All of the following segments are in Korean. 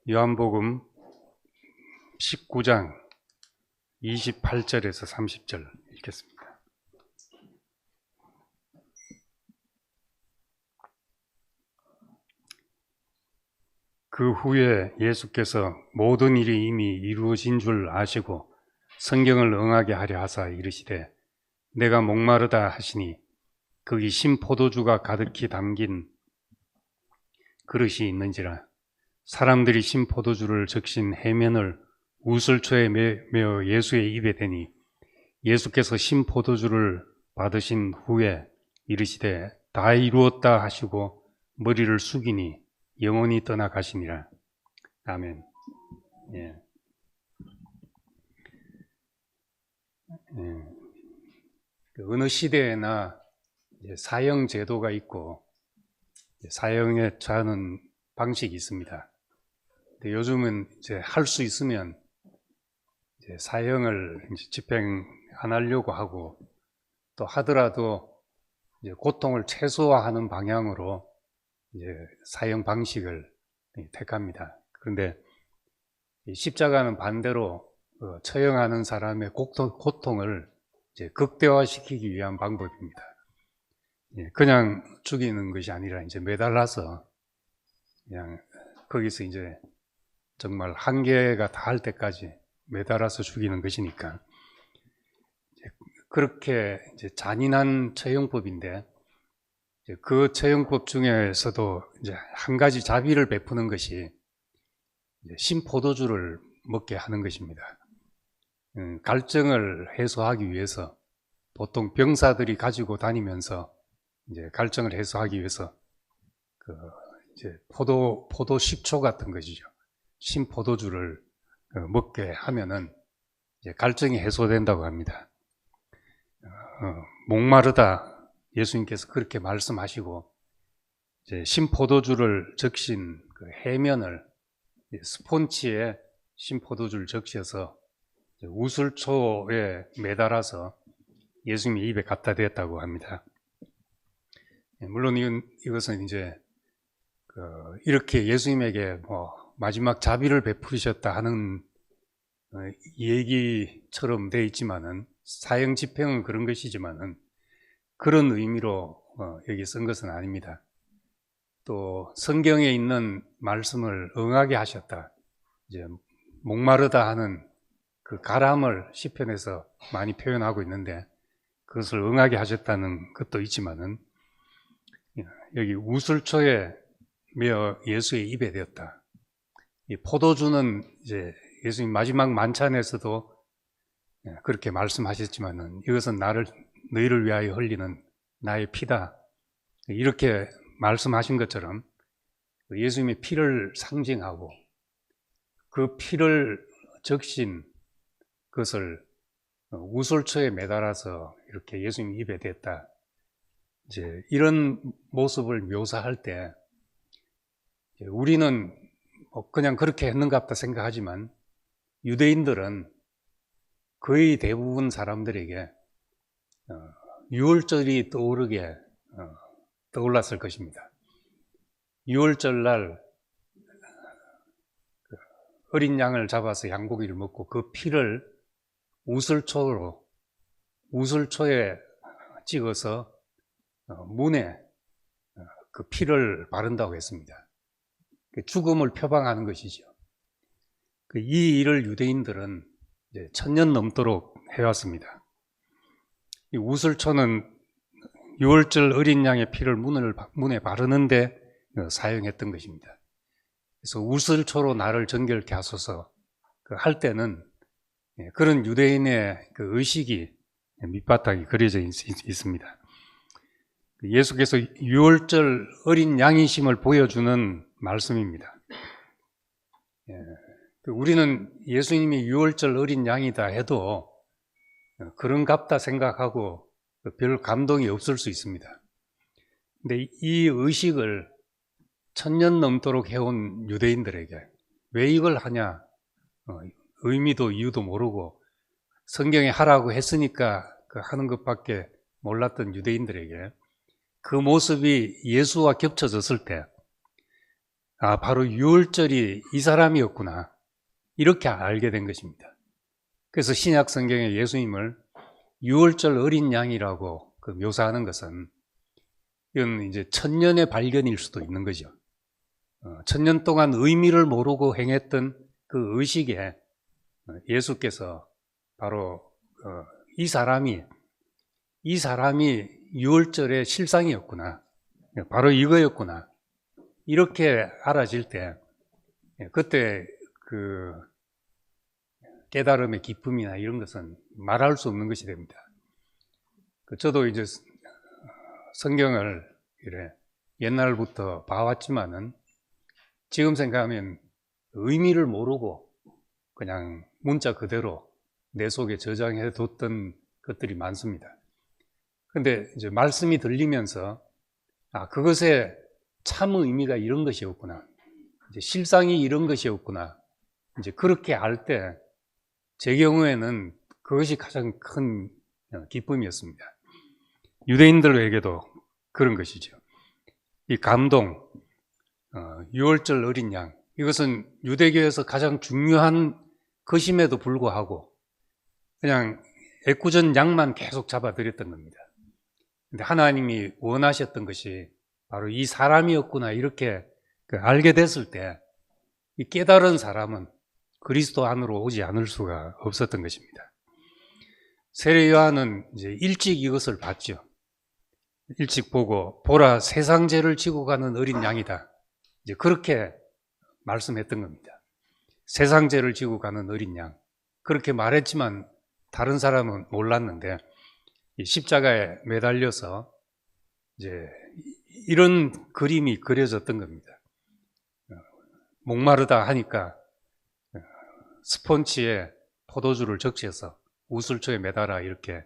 요한복음 19장 28절에서 30절 읽겠습니다. 그 후에 예수께서 모든 일이 이미 이루어진 줄 아시고 성경을 응하게 하려 하사 이르시되 내가 목마르다 하시니 거기 신포도주가 가득히 담긴 그릇이 있는지라. 사람들이 신포도주를 적신 해면을 우슬초에 메어 예수의 입에 대니 예수께서 신포도주를 받으신 후에 이르시되 다 이루었다 하시고 머리를 숙이니 영원히 떠나가시니라. 아멘. 예. 어느 시대에나 사형 제도가 있고 사형에 처하는 방식이 있습니다. 근데 요즘은 이제 할 수 있으면 이제 사형을 이제 집행 안 하려고 하고, 또 하더라도 이제 고통을 최소화하는 방향으로 이제 사형 방식을 택합니다. 그런데 십자가는 반대로 처형하는 사람의 고통을 이제 극대화시키기 위한 방법입니다. 그냥 죽이는 것이 아니라 이제 매달라서 그냥 거기서 이제 정말 한계가 닿을 때까지 매달아서 죽이는 것이니까, 그렇게 이제 잔인한 처형법인데, 그 처형법 중에서도 이제 한 가지 자비를 베푸는 것이 신포도주를 먹게 하는 것입니다. 갈증을 해소하기 위해서 보통 병사들이 가지고 다니면서 이제 갈증을 해소하기 위해서 이제 포도 식초 같은 것이죠. 신포도주를 먹게 하면은 이제 갈증이 해소된다고 합니다. 목마르다 예수님께서 그렇게 말씀하시고, 이제 신포도주를 적신 그 해면을 스폰지에 신포도주를 적셔서 우슬초에 매달아서 예수님의 입에 갖다 대었다고 합니다. 물론 이것은 이제 이렇게 예수님에게 마지막 자비를 베푸셨다 하는 얘기처럼 되어 있지만은, 사형 집행은 그런 것이지만은 그런 의미로 여기 쓴 것은 아닙니다. 또 성경에 있는 말씀을 응하게 하셨다, 이제 목마르다 하는 그 가람을 시편에서 많이 표현하고 있는데, 그것을 응하게 하셨다는 것도 있지만은 여기 우슬초에 메어 예수의 입에 대었다. 이 포도주는 이제 예수님 마지막 만찬에서도 그렇게 말씀하셨지만은, 이것은 너희를 위하여 흘리는 나의 피다, 이렇게 말씀하신 것처럼 예수님의 피를 상징하고 그 피를 적신 그것을 우슬초에 매달아서 이렇게 예수님 입에 댔다, 이제 이런 모습을 묘사할 때 우리는 그냥 그렇게 했는가 생각하지만, 유대인들은 거의 대부분 사람들에게 유월절이 떠올랐을 것입니다. 유월절날 어린 양을 잡아서 양고기를 먹고 그 피를 우슬초에 찍어서 문에 그 피를 바른다고 했습니다. 죽음을 표방하는 것이죠. 이 일을 유대인들은 이제 1000년 넘도록 해왔습니다. 이 우슬초는 유월절 어린 양의 피를 문에 바르는데 사용했던 것입니다. 그래서 우슬초로 나를 정결케 하소서 할 때는 그런 유대인의 그 의식이 밑바탕에 그려져 있습니다. 예수께서 유월절 어린 양이심을 보여주는 말씀입니다. 우리는 예수님이 유월절 어린 양이다 해도 그런갑다 생각하고 별 감동이 없을 수 있습니다. 근데 이 의식을 1000년 넘도록 해온 유대인들에게 왜 이걸 하냐, 의미도 이유도 모르고 성경에 하라고 했으니까 하는 것밖에 몰랐던 유대인들에게 그 모습이 예수와 겹쳐졌을 때 바로 유월절이 이 사람이었구나. 이렇게 알게 된 것입니다. 그래서 신약 성경에 예수님을 유월절 어린 양이라고 묘사하는 것은 이건 이제 천년의 발견일 수도 있는 거죠. 천년 동안 의미를 모르고 행했던 그 의식에 예수께서 바로 이 사람이 유월절의 실상이었구나. 바로 이거였구나. 이렇게 알아질 때 그때 그 깨달음의 기쁨이나 이런 것은 말할 수 없는 것이 됩니다. 저도 이제 성경을 이래 옛날부터 봐왔지만은 지금 생각하면 의미를 모르고 그냥 문자 그대로 내 속에 저장해 뒀던 것들이 많습니다. 근데 이제 말씀이 들리면서 그것의 참 의미가 이런 것이었구나. 이제 실상이 이런 것이었구나. 이제 그렇게 알 때 제 경우에는 그것이 가장 큰 기쁨이었습니다. 유대인들에게도 그런 것이죠. 이 감동, 유월절 어린 양, 이것은 유대교에서 가장 중요한 것임에도 불구하고 그냥 애꿎은 양만 계속 잡아들였던 겁니다. 근데 하나님이 원하셨던 것이 바로 이 사람이었구나 이렇게 알게 됐을 때 이 깨달은 사람은 그리스도 안으로 오지 않을 수가 없었던 것입니다. 세례 요한은 이제 일찍 이것을 봤죠. 일찍 보고 보라 세상 죄를 지고 가는 어린 양이다. 이제 그렇게 말씀했던 겁니다. 세상 죄를 지고 가는 어린 양. 그렇게 말했지만 다른 사람은 몰랐는데 이 십자가에 매달려서 이제 이런 그림이 그려졌던 겁니다. 목마르다 하니까 스폰지에 포도주를 적셔서 우슬초에 매달아 이렇게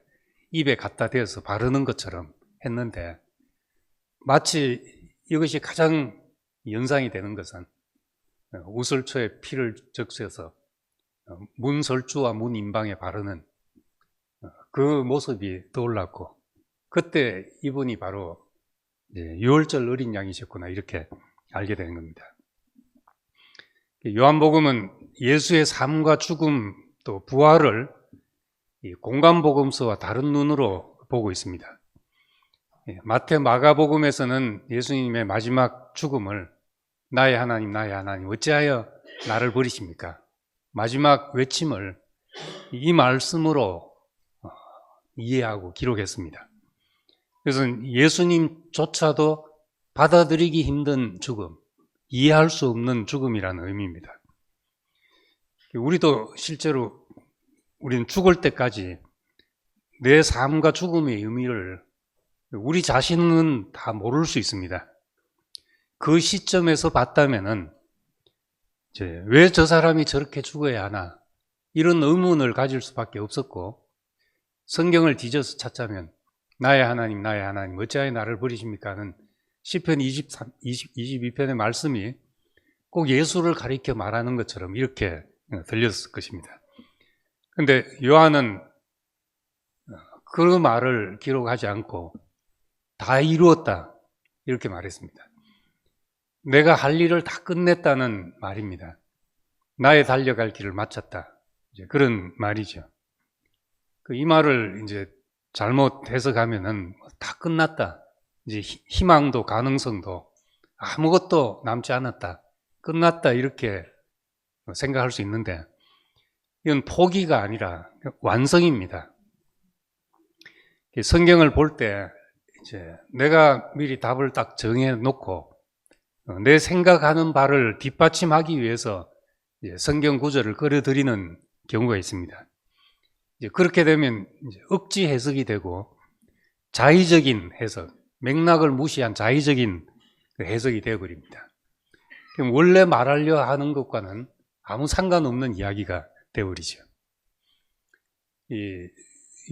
입에 갖다 대서 바르는 것처럼 했는데 마치 이것이 가장 연상이 되는 것은 우슬초에 피를 적셔서 문설주와 문인방에 바르는 그 모습이 떠올랐고 그때 이분이 바로 유월절 어린 양이셨구나 이렇게 알게 되는 겁니다. 요한복음은 예수의 삶과 죽음 또 부활을 공간복음서와 다른 눈으로 보고 있습니다. 마태 마가복음에서는 예수님의 마지막 죽음을 나의 하나님 어찌하여 나를 버리십니까? 마지막 외침을 이 말씀으로 이해하고 기록했습니다. 그래서 예수님조차도 받아들이기 힘든 죽음, 이해할 수 없는 죽음이라는 의미입니다. 우리도 실제로 우리는 죽을 때까지 내 삶과 죽음의 의미를 우리 자신은 다 모를 수 있습니다. 그 시점에서 봤다면은 왜 저 사람이 저렇게 죽어야 하나 이런 의문을 가질 수밖에 없었고 성경을 뒤져서 찾자면 나의 하나님 어찌하여 나를 버리십니까 하는 시편 22편의 말씀이 꼭 예수를 가리켜 말하는 것처럼 이렇게 들렸을 것입니다. 그런데 요한은 그 말을 기록하지 않고 다 이루었다 이렇게 말했습니다. 내가 할 일을 다 끝냈다는 말입니다. 나의 달려갈 길을 마쳤다. 이제 그런 말이죠. 이 말을 이제 잘못 해석하면은 다 끝났다. 이제 희망도 가능성도 아무것도 남지 않았다. 끝났다. 이렇게 생각할 수 있는데 이건 포기가 아니라 완성입니다. 성경을 볼 때 이제 내가 미리 답을 딱 정해 놓고 내 생각하는 바를 뒷받침하기 위해서 성경 구절을 끌어들이는 경우가 있습니다. 이제 그렇게 되면 이제 억지 해석이 되고 자의적인 해석, 맥락을 무시한 자의적인 해석이 되어버립니다. 그럼 원래 말하려 하는 것과는 아무 상관없는 이야기가 되어버리죠. 이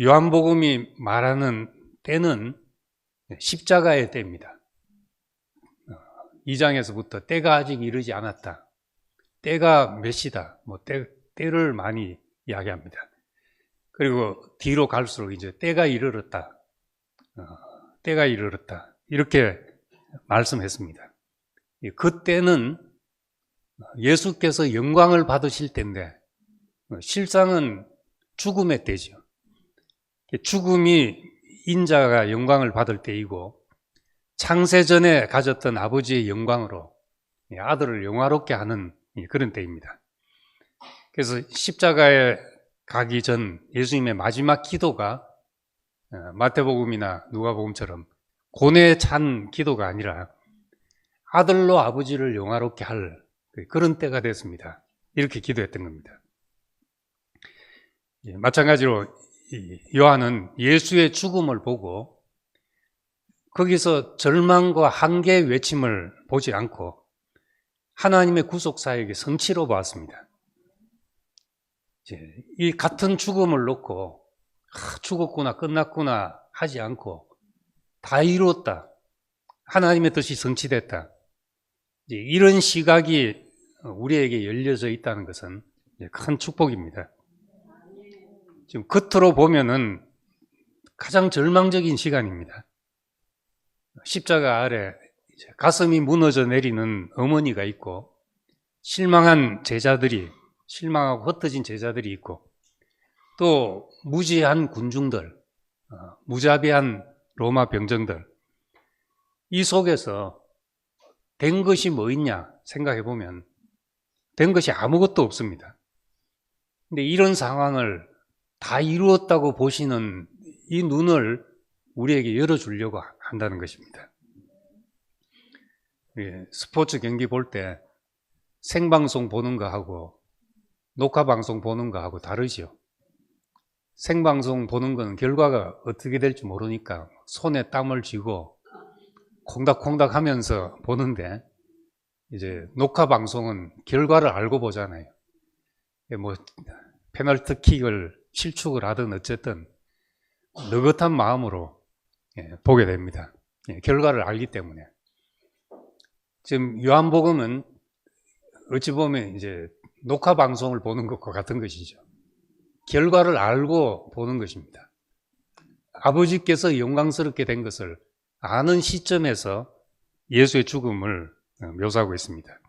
요한복음이 말하는 때는 십자가의 때입니다. 2장에서부터 때가 아직 이르지 않았다. 때가 몇 시다. 때를 많이 이야기합니다. 그리고 뒤로 갈수록 이제 때가 이르렀다. 때가 이르렀다. 이렇게 말씀했습니다. 그 때는 예수께서 영광을 받으실 때인데 실상은 죽음의 때죠. 죽음이 인자가 영광을 받을 때이고 창세전에 가졌던 아버지의 영광으로 아들을 영화롭게 하는 그런 때입니다. 그래서 십자가에 가기 전 예수님의 마지막 기도가 마태복음이나 누가복음처럼 고뇌에 찬 기도가 아니라 아들로 아버지를 영화롭게 할 그런 때가 됐습니다. 이렇게 기도했던 겁니다. 마찬가지로 요한은 예수의 죽음을 보고 거기서 절망과 한계의 외침을 보지 않고 하나님의 구속사역의 성취로 보았습니다. 이 같은 죽음을 놓고 죽었구나 끝났구나 하지 않고 다 이루었다. 하나님의 뜻이 성취됐다. 이런 시각이 우리에게 열려져 있다는 것은 큰 축복입니다. 지금 겉으로 보면은 가장 절망적인 시간입니다. 십자가 아래 가슴이 무너져 내리는 어머니가 있고 실망한 제자들이 실망하고 흩어진 제자들이 있고 또 무지한 군중들, 무자비한 로마 병정들 이 속에서 된 것이 뭐 있냐 생각해 보면 된 것이 아무것도 없습니다. 근데 이런 상황을 다 이루었다고 보시는 이 눈을 우리에게 열어주려고 한다는 것입니다. 스포츠 경기 볼 때 생방송 보는 거하고 녹화방송 보는 거하고 다르죠. 생방송 보는 건 결과가 어떻게 될지 모르니까 손에 땀을 쥐고 콩닥콩닥 하면서 보는데 이제 녹화방송은 결과를 알고 보잖아요. 뭐 페널티킥을 실축을 하든 어쨌든 느긋한 마음으로 보게 됩니다. 결과를 알기 때문에. 지금 요한복음은 어찌 보면 이제 녹화 방송을 보는 것과 같은 것이죠. 결과를 알고 보는 것입니다. 아버지께서 영광스럽게 된 것을 아는 시점에서 예수의 죽음을 묘사하고 있습니다.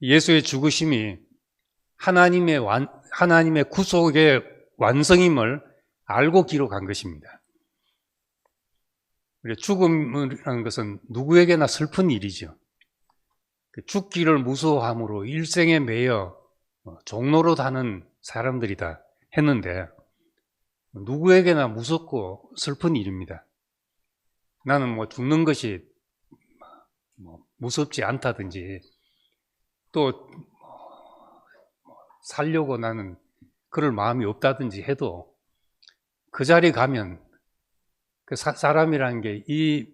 예수의 죽으심이 하나님의 구속의 완성임을 알고 기록한 것입니다. 죽음이라는 것은 누구에게나 슬픈 일이죠. 죽기를 무서워함으로 일생에 매여 종로로 다는 사람들이다 했는데 누구에게나 무섭고 슬픈 일입니다. 나는 뭐 죽는 것이 무섭지 않다든지 또 살려고 나는 그럴 마음이 없다든지 해도 그 자리에 가면 그 사람이라는 게 이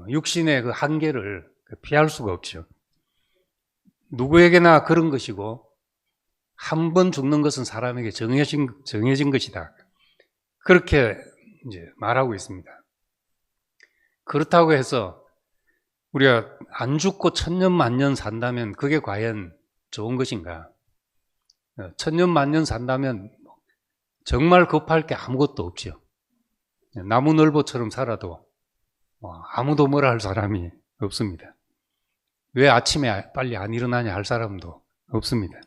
육신의 그 한계를 피할 수가 없죠. 누구에게나 그런 것이고 한 번 죽는 것은 사람에게 정해진 것이다. 그렇게 이제 말하고 있습니다. 그렇다고 해서 우리가 안 죽고 천년 만년 산다면 그게 과연 좋은 것인가? 천년 만년 산다면 정말 급할 게 아무것도 없죠. 나무늘보처럼 살아도 아무도 뭐라 할 사람이 없습니다. 왜 아침에 빨리 안 일어나냐 할 사람도 없습니다.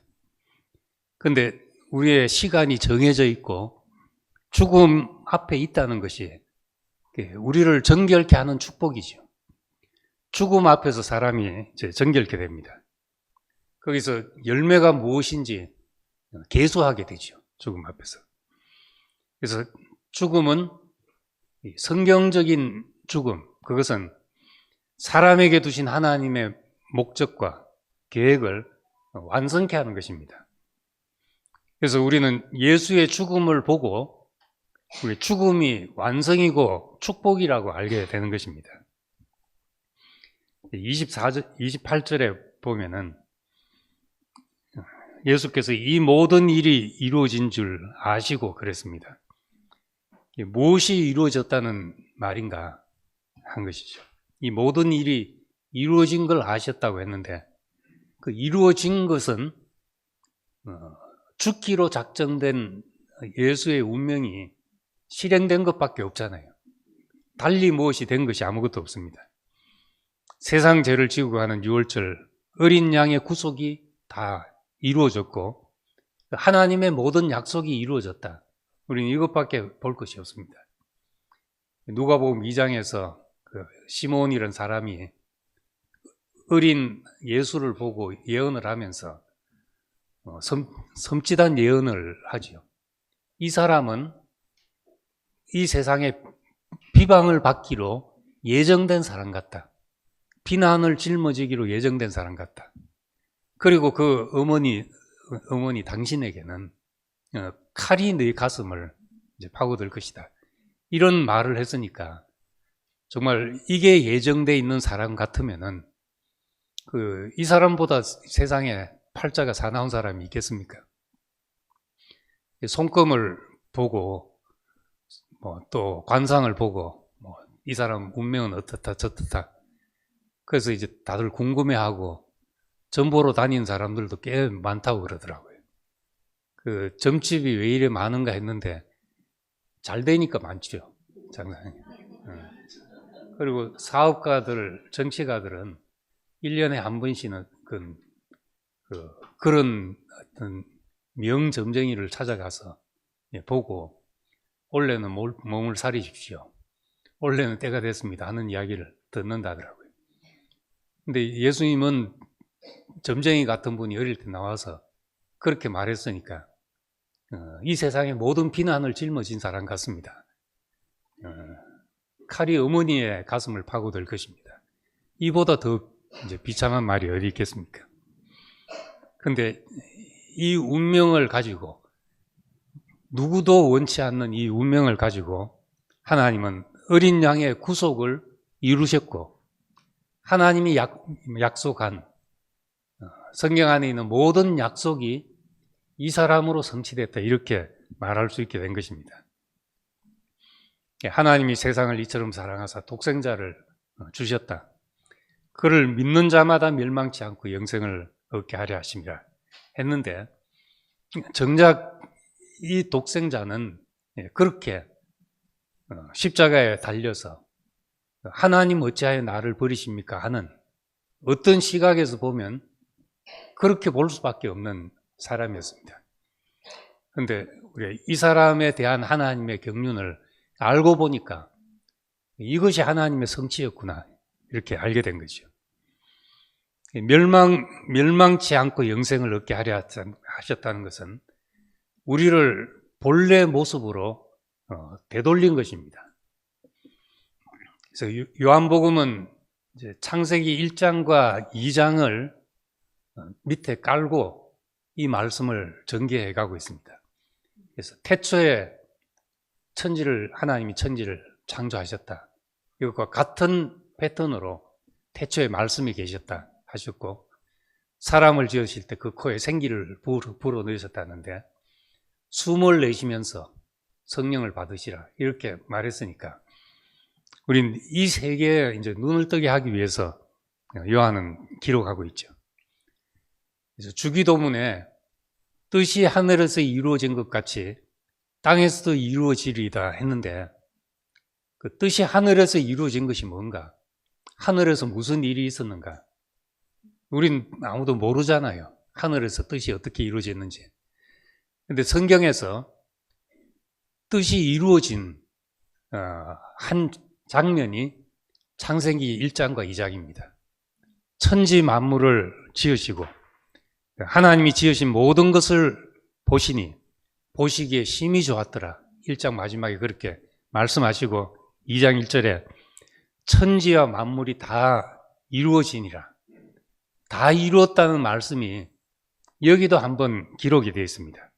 그런데 우리의 시간이 정해져 있고 죽음 앞에 있다는 것이 우리를 정결케 하는 축복이죠. 죽음 앞에서 사람이 이제 정결케 됩니다. 거기서 열매가 무엇인지 계수하게 되죠. 죽음 앞에서. 그래서 죽음은 성경적인 죽음, 그것은 사람에게 두신 하나님의 목적과 계획을 완성케 하는 것입니다. 그래서 우리는 예수의 죽음을 보고 우리 죽음이 완성이고 축복이라고 알게 되는 것입니다. 28절에 보면은 예수께서 이 모든 일이 이루어진 줄 아시고 그랬습니다. 무엇이 이루어졌다는 말인가 한 것이죠. 이 모든 일이 이루어진 걸 아셨다고 했는데 그 이루어진 것은 죽기로 작정된 예수의 운명이 실행된 것밖에 없잖아요. 달리 무엇이 된 것이 아무것도 없습니다. 세상 죄를 지고 가는 유월절 어린 양의 구속이 다 이루어졌고 하나님의 모든 약속이 이루어졌다. 우리는 이것밖에 볼 것이 없습니다. 누가복음 2장에서 그 시몬이라는 사람이 어린 예수를 보고 예언을 하면서 섬찟한 예언을 하죠. 이 사람은 이 세상에 비방을 받기로 예정된 사람 같다. 비난을 짊어지기로 예정된 사람 같다. 그리고 그 어머니 당신에게는 칼이 네 가슴을 이제 파고들 것이다. 이런 말을 했으니까 정말 이게 예정돼 있는 사람 같으면은 이 사람보다 세상에 팔자가 사나운 사람이 있겠습니까? 손금을 보고 또 관상을 보고 이 사람 운명은 어떻다 저떻다. 그래서 이제 다들 궁금해하고 점보러 다니는 사람들도 꽤 많다고 그러더라고요. 그 점집이 왜 이래 많은가 했는데 잘 되니까 많죠. 장사님. 그리고 사업가들, 정치가들은 1년에 한 번씩은 그런 어떤 명점쟁이를 찾아가서 보고 올해는 몸을 사리십시오. 올해는 때가 됐습니다 하는 이야기를 듣는다더라고요. 근데 예수님은 점쟁이 같은 분이 어릴 때 나와서 그렇게 말했으니까 이 세상의 모든 비난을 짊어진 사람 같습니다. 칼이 어머니의 가슴을 파고들 것입니다. 이보다 더 이제 비참한 말이 어디 있겠습니까? 근데 이 운명을 가지고 누구도 원치 않는 이 운명을 가지고 하나님은 어린 양의 구속을 이루셨고 하나님이 약속한 성경 안에 있는 모든 약속이 이 사람으로 성취됐다 이렇게 말할 수 있게 된 것입니다. 하나님이 세상을 이처럼 사랑하사 독생자를 주셨다. 그를 믿는 자마다 멸망치 않고 영생을 얻게 하려 하심이라 했는데 정작 이 독생자는 그렇게 십자가에 달려서 하나님 어찌하여 나를 버리십니까 하는 어떤 시각에서 보면 그렇게 볼 수밖에 없는 사람이었습니다. 그런데 우리가 이 사람에 대한 하나님의 경륜을 알고 보니까 이것이 하나님의 성취였구나 이렇게 알게 된 거죠. 멸망치 않고 영생을 얻게 하려 하셨다는 것은 우리를 본래 모습으로 되돌린 것입니다. 그래서 요한복음은 이제 창세기 1장과 2장을 밑에 깔고 이 말씀을 전개해 가고 있습니다. 그래서 태초에 하나님이 천지를 창조하셨다. 이것과 같은 패턴으로 태초에 말씀이 계셨다 하셨고 사람을 지으실 때 그 코에 생기를 불어넣으셨다는데 숨을 내쉬면서 성령을 받으시라 이렇게 말했으니까 우린 이 세계에 이제 눈을 뜨게 하기 위해서 요한은 기록하고 있죠. 그래서 주기도문에 뜻이 하늘에서 이루어진 것 같이 땅에서도 이루어지리다 했는데 그 뜻이 하늘에서 이루어진 것이 뭔가? 하늘에서 무슨 일이 있었는가? 우린 아무도 모르잖아요. 하늘에서 뜻이 어떻게 이루어졌는지. 근데 성경에서 뜻이 이루어진 한 장면이 창세기 1장과 2장입니다. 천지 만물을 지으시고 하나님이 지으신 모든 것을 보시니 보시기에 심히 좋았더라. 1장 마지막에 그렇게 말씀하시고 2장 1절에 천지와 만물이 다 이루어지니라. 다 이루었다는 말씀이 여기도 한번 기록이 되어 있습니다.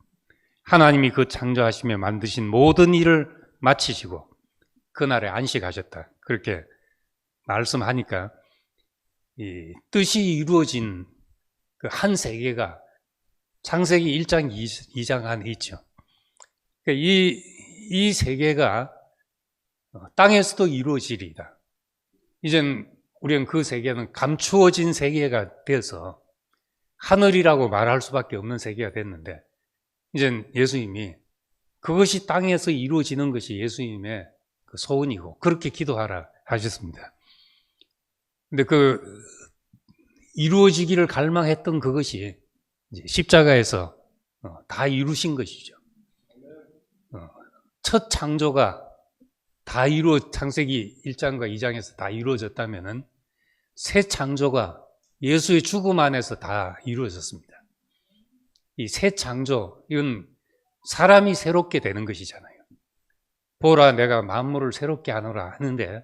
하나님이 그 창조하시며 만드신 모든 일을 마치시고 그날에 안식하셨다. 그렇게 말씀하니까 이 뜻이 이루어진 그 한 세계가 창세기 1장, 2장 안에 있죠. 그러니까 이 세계가 땅에서도 이루어지리이다. 이젠 우리는 그 세계는 감추어진 세계가 되어서 하늘이라고 말할 수밖에 없는 세계가 됐는데 이젠 예수님이 그것이 땅에서 이루어지는 것이 예수님의 그 소원이고 그렇게 기도하라 하셨습니다. 근데 이루어지기를 갈망했던 그것이 이제 십자가에서 다 이루신 것이죠. 첫 창조가 다 창세기 1장과 2장에서 다 이루어졌다면은 새 창조가 예수의 죽음 안에서 다 이루어졌습니다. 이 새 창조, 이건 사람이 새롭게 되는 것이잖아요. 보라, 내가 만물을 새롭게 하노라 하는데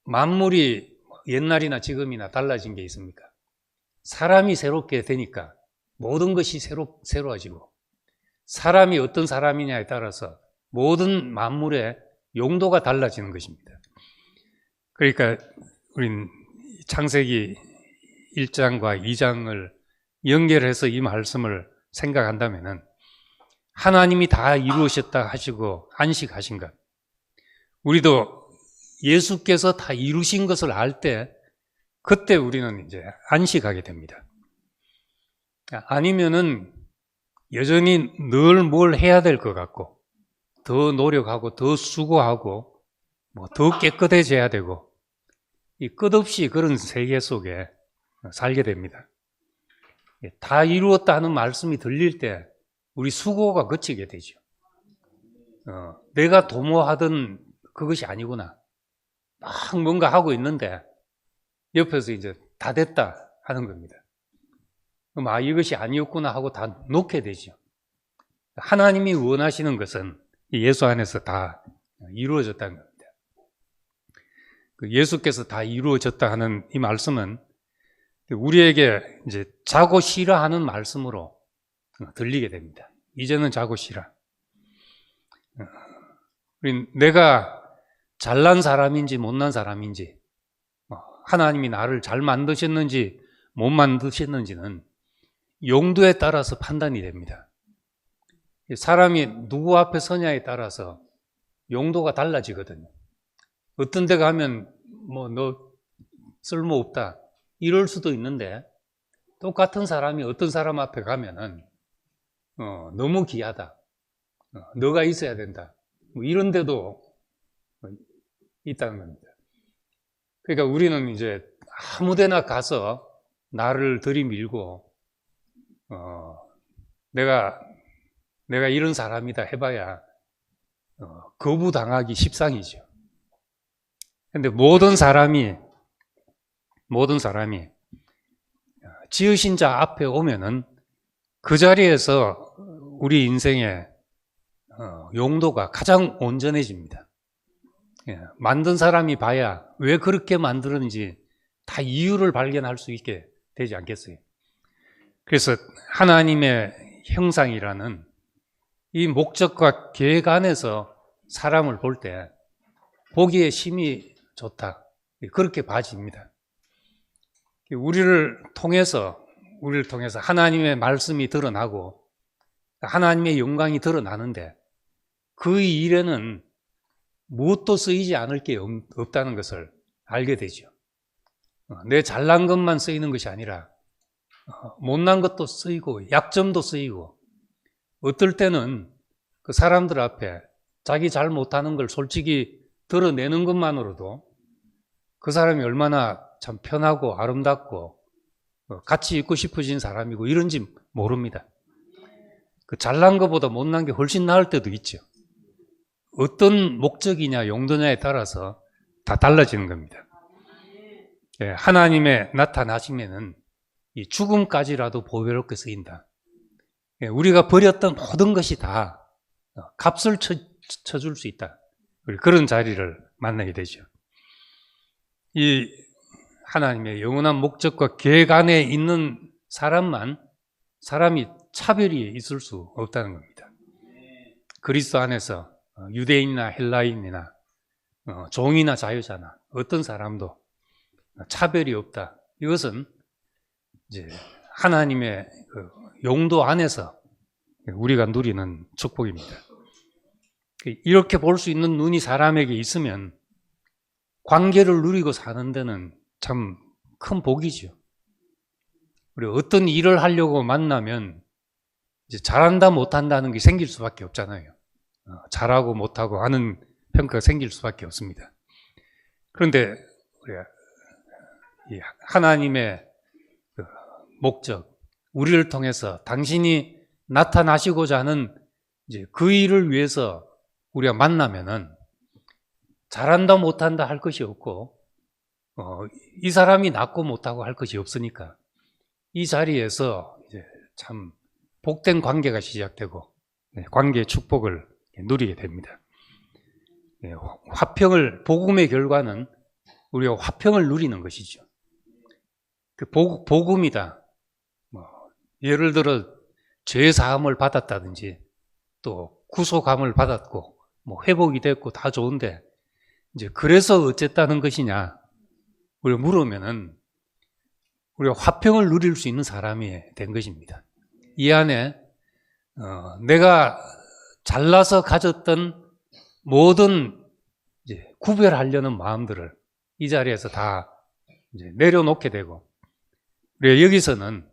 만물이 옛날이나 지금이나 달라진 게 있습니까? 사람이 새롭게 되니까 모든 것이 새로워지고, 사람이 어떤 사람이냐에 따라서 모든 만물의 용도가 달라지는 것입니다. 그러니까 우린 창세기 1장과 2장을 연결해서 이 말씀을 생각한다면은 하나님이 다 이루셨다 하시고 안식하신 것, 우리도 예수께서 다 이루신 것을 알 때 그때 우리는 이제 안식하게 됩니다. 아니면은 여전히 늘 뭘 해야 될 것 같고, 더 노력하고 더 수고하고 더 깨끗해져야 되고, 이 끝없이 그런 세계 속에 살게 됩니다. 다 이루었다 하는 말씀이 들릴 때 우리 수고가 그치게 되죠. 내가 도모하던 그것이 아니구나. 막 뭔가 하고 있는데 옆에서 이제 다 됐다 하는 겁니다. 그럼 이것이 아니었구나 하고 다 놓게 되죠. 하나님이 원하시는 것은 예수 안에서 다 이루어졌다는 겁니다. 예수께서 다 이루어졌다 하는 이 말씀은 우리에게 이제 자고 쉬라하는 말씀으로 들리게 됩니다. 이제는 자고 쉬라. 내가 잘난 사람인지 못난 사람인지, 하나님이 나를 잘 만드셨는지 못 만드셨는지는 용도에 따라서 판단이 됩니다. 사람이 누구 앞에 서냐에 따라서 용도가 달라지거든요. 어떤 데 가면 너 쓸모없다 이럴 수도 있는데, 똑같은 사람이 어떤 사람 앞에 가면은 너무 귀하다, 너가 있어야 된다, 이런 데도 있다는 겁니다. 그러니까 우리는 이제 아무 데나 가서 나를 들이밀고 내가 이런 사람이다 해봐야 거부당하기 십상이죠. 근데 모든 사람이 지으신 자 앞에 오면은 그 자리에서 우리 인생의 용도가 가장 온전해집니다. 만든 사람이 봐야 왜 그렇게 만들었는지 다 이유를 발견할 수 있게 되지 않겠어요? 그래서 하나님의 형상이라는 이 목적과 계획 안에서 사람을 볼 때 보기에 심히 좋다, 그렇게 봐집니다. 우리를 통해서 하나님의 말씀이 드러나고 하나님의 영광이 드러나는데 그 일에는 무엇도 쓰이지 않을 게 없다는 것을 알게 되죠. 내 잘난 것만 쓰이는 것이 아니라 못난 것도 쓰이고 약점도 쓰이고, 어떨 때는 그 사람들 앞에 자기 잘 못하는 걸 솔직히 드러내는 것만으로도 그 사람이 얼마나 참 편하고 아름답고 같이 있고 싶어진 사람이고 이런지 모릅니다. 그 잘난 것보다 못난 게 훨씬 나을 때도 있죠. 어떤 목적이냐 용도냐에 따라서 다 달라지는 겁니다. 하나님의 나타나심에는 이 죽음까지라도 보배롭게 쓰인다. 우리가 버렸던 모든 것이 다 값을 쳐줄 수 있다. 그런 자리를 만나게 되죠. 이 하나님의 영원한 목적과 계획 안에 있는 사람이 차별이 있을 수 없다는 겁니다. 그리스도 안에서 유대인이나 헬라인이나 종이나 자유자나 어떤 사람도 차별이 없다. 이것은 이제 하나님의 그 용도 안에서 우리가 누리는 축복입니다. 이렇게 볼 수 있는 눈이 사람에게 있으면 관계를 누리고 사는 데는 참 큰 복이죠. 우리 어떤 일을 하려고 만나면 이제 잘한다 못한다는 게 생길 수밖에 없잖아요. 잘하고 못하고 하는 평가가 생길 수밖에 없습니다. 그런데 우리가 하나님의 목적, 우리를 통해서 당신이 나타나시고자 하는 이제 그 일을 위해서 우리가 만나면은 잘한다 못한다 할 것이 없고 이 사람이 낫고 못하고 할 것이 없으니까 이 자리에서 이제 참 복된 관계가 시작되고 관계의 축복을 누리게 됩니다. 화평을, 복음의 결과는 우리가 화평을 누리는 것이죠. 그 복음이다. 예를 들어 죄 사함을 받았다든지 또 구속함을 받았고 회복이 됐고 다 좋은데 이제 그래서 어쨌다는 것이냐 우리가 물으면은 우리가 화평을 누릴 수 있는 사람이 된 것입니다. 이 안에 내가 잘나서 가졌던 모든 이제 구별하려는 마음들을 이 자리에서 다 이제 내려놓게 되고 우리가 여기서는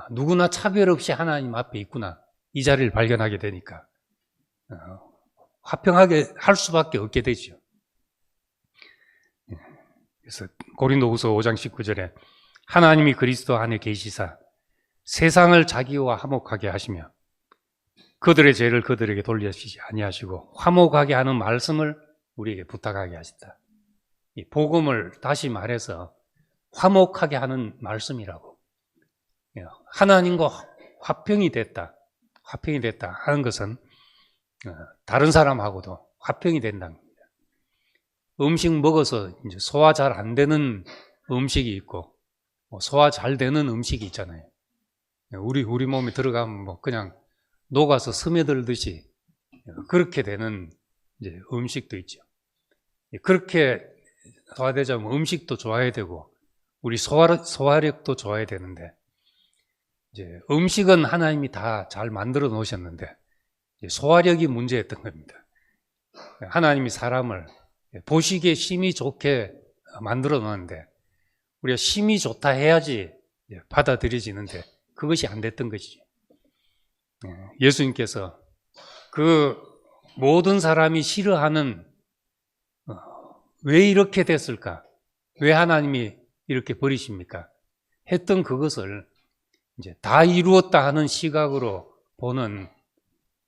누구나 차별 없이 하나님 앞에 있구나 이 자리를 발견하게 되니까 화평하게 할 수밖에 없게 되죠. 그래서 고린도후서 5장 19절에 하나님이 그리스도 안에 계시사 세상을 자기와 화목하게 하시며 그들의 죄를 그들에게 돌려주시지 아니하시고 화목하게 하는 말씀을 우리에게 부탁하게 하셨다. 이 복음을 다시 말해서 화목하게 하는 말씀이라고. 하나님과 화평이 됐다 하는 것은 다른 사람하고도 화평이 된다는 겁니다. 음식 먹어서 이제 소화 잘 안 되는 음식이 있고 소화 잘 되는 음식이 있잖아요. 우리 몸에 들어가면 그냥 녹아서 스며들듯이 그렇게 되는 이제 음식도 있죠. 그렇게 소화되자면 음식도 좋아야 되고 우리 소화력도 좋아야 되는데 이제 음식은 하나님이 다 잘 만들어 놓으셨는데 소화력이 문제였던 겁니다. 하나님이 사람을 보시기에 심이 좋게 만들어 놓았는데 우리가 심이 좋다 해야지 받아들여지는데 그것이 안 됐던 것이죠. 예수님께서 그 모든 사람이 싫어하는 왜 이렇게 됐을까? 왜 하나님이 이렇게 버리십니까? 했던 그것을 이제 다 이루었다 하는 시각으로 보는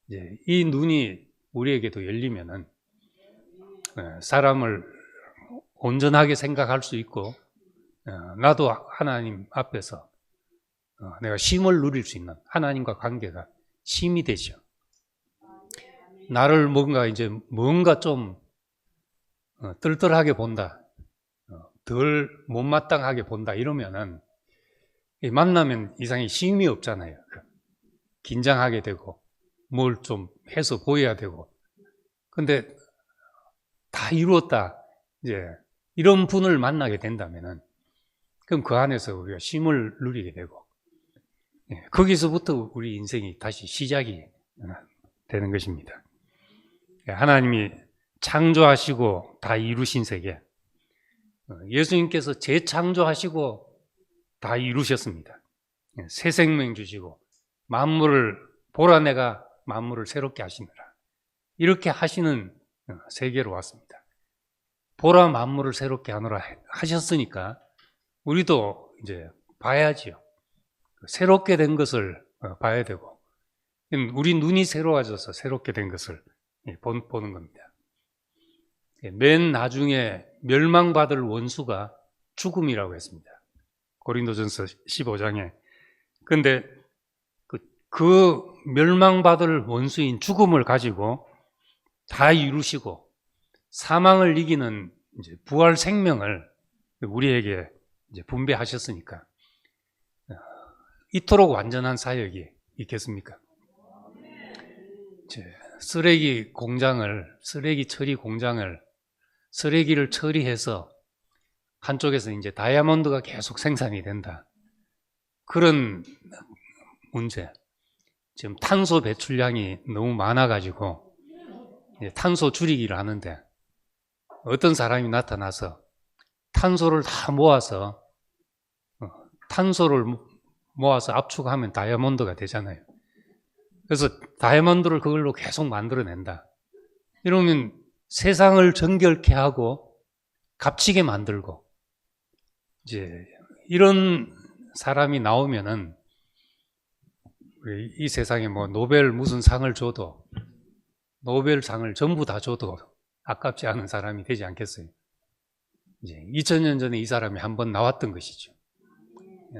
이제 이 눈이 우리에게도 열리면은 사람을 온전하게 생각할 수 있고 나도 하나님 앞에서 내가 쉼을 누릴 수 있는 하나님과 관계가 쉼이 되죠. 나를 뭔가 좀 뜰뜰하게 본다, 덜 못마땅하게 본다 이러면은 만나면 이상히 쉼이 없잖아요. 긴장하게 되고 뭘 좀 해서 보여야 되고. 근데 다 이루었다 이제 이런 분을 만나게 된다면은 그럼 그 안에서 우리가 쉼을 누리게 되고 거기서부터 우리 인생이 다시 시작이 되는 것입니다. 하나님이 창조하시고 다 이루신 세계, 예수님께서 재창조하시고 다 이루셨습니다. 새 생명 주시고 만물을 보라 내가 만물을 새롭게 하시느라 이렇게 하시는 세계로 왔습니다. 보라 만물을 새롭게 하느라 하셨으니까 우리도 이제 봐야지요. 새롭게 된 것을 봐야 되고 우리 눈이 새로워져서 새롭게 된 것을 보는 겁니다. 맨 나중에 멸망받을 원수가 죽음이라고 했습니다. 고린도전서 15장에. 근데 그 멸망받을 원수인 죽음을 가지고 다 이루시고 사망을 이기는 이제 부활 생명을 우리에게 이제 분배하셨으니까 이토록 완전한 사역이 있겠습니까? 쓰레기 처리 공장을 쓰레기를 처리해서 한쪽에서 이제 다이아몬드가 계속 생산이 된다. 그런 문제. 지금 탄소 배출량이 너무 많아가지고 탄소 줄이기를 하는데 어떤 사람이 나타나서 탄소를 다 모아서 압축하면 다이아몬드가 되잖아요. 그래서 다이아몬드를 그걸로 계속 만들어낸다. 이러면 세상을 정결케 하고 값지게 만들고 이제 이런 사람이 나오면은 이 세상에 뭐 노벨 무슨 상을 줘도, 노벨상을 전부 다 줘도 아깝지 않은 사람이 되지 않겠어요? 이제 2000년 전에 이 사람이 한번 나왔던 것이죠.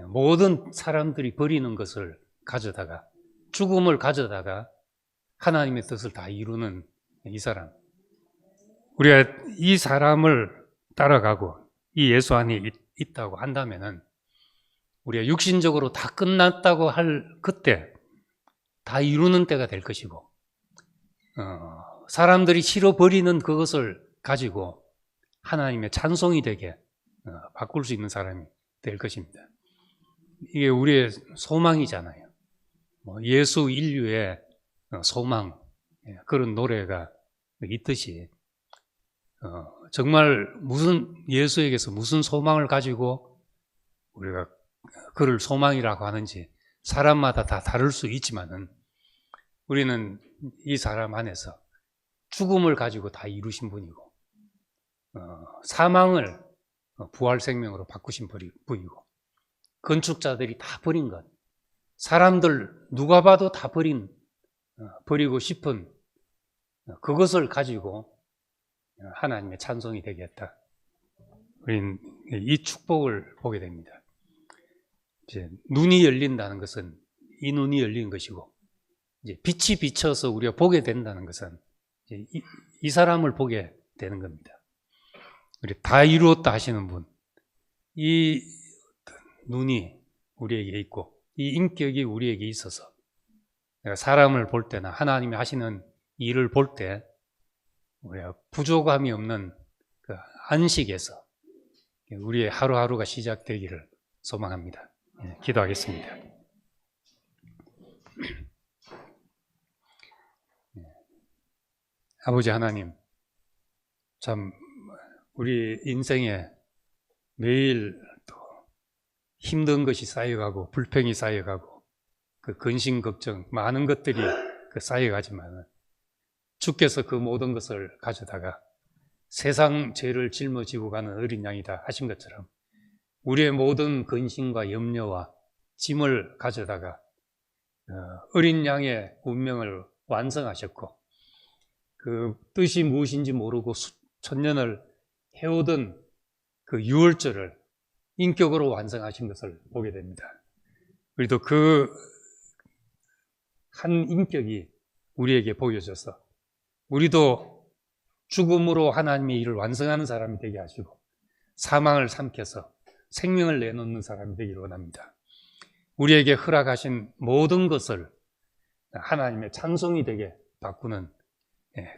모든 사람들이 버리는 것을 가져다가, 죽음을 가져다가 하나님의 뜻을 다 이루는 이 사람. 우리가 이 사람을 따라가고 이 예수 안에 있다고 한다면은 우리가 육신적으로 다 끝났다고 할 그때 다 이루는 때가 될 것이고, 사람들이 싫어버리는 그것을 가지고 하나님의 찬송이 되게 바꿀 수 있는 사람이 될 것입니다. 이게 우리의 소망이잖아요. 예수 인류의 소망, 그런 노래가 있듯이 정말 예수에게서 무슨 소망을 가지고 우리가 그를 소망이라고 하는지 사람마다 다 다를 수 있지만은 우리는 이 사람 안에서 죽음을 가지고 다 이루신 분이고, 사망을 부활 생명으로 바꾸신 분이고, 건축자들이 다 버린 것, 사람들 누가 봐도 다 버리고 싶은 그것을 가지고 하나님의 찬송이 되게 했다. 우리는 이 축복을 보게 됩니다. 이제 눈이 열린다는 것은 이 눈이 열린 것이고, 이제 빛이 비쳐서 우리가 보게 된다는 것은 이제 이 사람을 보게 되는 겁니다. 우리 다 이루었다 하시는 분, 이 눈이 우리에게 있고 이 인격이 우리에게 있어서 내가 사람을 볼 때나 하나님이 하시는 일을 볼 때 우리가 부족함이 없는 그 안식에서 우리의 하루하루가 시작되기를 소망합니다. 기도하겠습니다. 아버지 하나님, 참 우리 인생에 매일 또 힘든 것이 쌓여가고 불평이 쌓여가고 그 근심 걱정 많은 것들이 쌓여가지만 주께서 그 모든 것을 가져다가 세상 죄를 짊어지고 가는 어린 양이다 하신 것처럼 우리의 모든 근심과 염려와 짐을 가져다가 어린 양의 운명을 완성하셨고, 그 뜻이 무엇인지 모르고 천년을 해오던 그 유월절을 인격으로 완성하신 것을 보게 됩니다. 우리도 그 한 인격이 우리에게 보여져서 우리도 죽음으로 하나님의 일을 완성하는 사람이 되게 하시고 사망을 삼켜서 생명을 내놓는 사람이 되기를 원합니다. 우리에게 허락하신 모든 것을 하나님의 찬송이 되게 바꾸는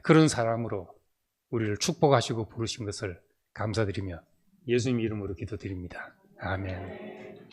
그런 사람으로 우리를 축복하시고 부르신 것을 감사드리며 예수님 이름으로 기도드립니다. 아멘.